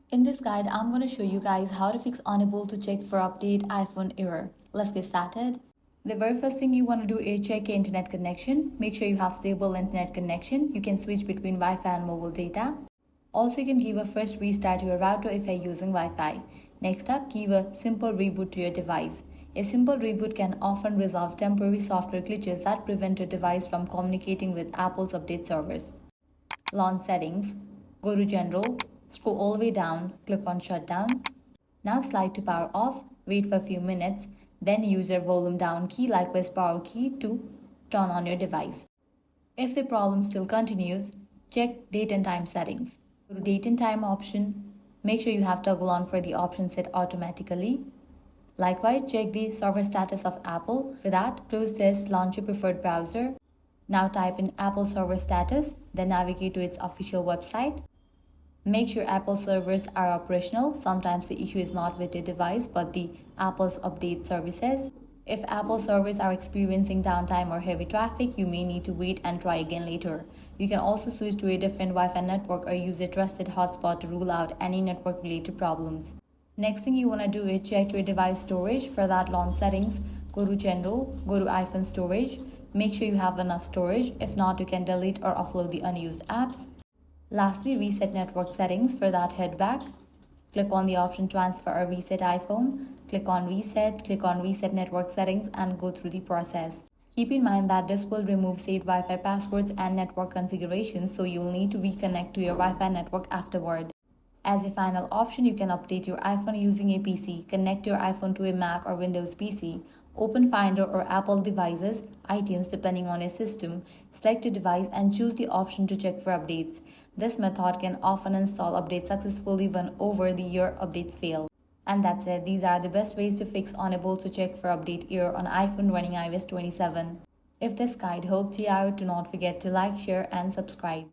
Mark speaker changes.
Speaker 1: In this guide, I'm going to show you guys how to fix unable to check for update iPhone error. Let's get started. The very first thing you want to do is check your internet connection. Make sure you have stable internet connection. You can switch between Wi-Fi and mobile data. Also, you can give a first restart to your router if you're using Wi-Fi. Next up, give a simple reboot to your device. A simple reboot can often resolve temporary software glitches that prevent your device from communicating with Apple's update servers. Launch settings. Go to General, scroll all the way down, click on Shutdown. Now slide to power off, wait for a few minutes, then use your volume down key likewise power key to turn on your device. If the problem still continues, check date and time settings. Go to date and time option, make sure you have toggle on for the option set automatically. Likewise, check the server status of Apple. For that, close this, launch your preferred browser. Now type in Apple server status, then navigate to its official website. Make sure Apple servers are operational. Sometimes the issue is not with your device but the Apple's update services. If Apple servers are experiencing downtime or heavy traffic, you may need to wait and try again later. You can also switch to a different Wi-Fi network or use a trusted hotspot to rule out any network-related problems. Next thing you want to do is check your device storage. For that, launch settings, go to General, go to iPhone storage. Make sure you have enough storage. If not, you can delete or offload the unused apps. Lastly, reset network settings. For that, head back. Click on the option Transfer or Reset iPhone. Click on Reset Network Settings and go through the process. Keep in mind that this will remove saved Wi-Fi passwords and network configurations, so you'll need to reconnect to your Wi-Fi network afterward. As a final option, you can update your iPhone using a PC. Connect your iPhone to a Mac or Windows PC. Open Finder or Apple devices, iTunes depending on your system. Select your device and choose the option to check for updates. This method can often install updates successfully when over the year updates fail. And that's it. These are the best ways to fix unable to check for update error on iPhone running iOS 27. If this guide helped you out, do not forget to like, share and subscribe.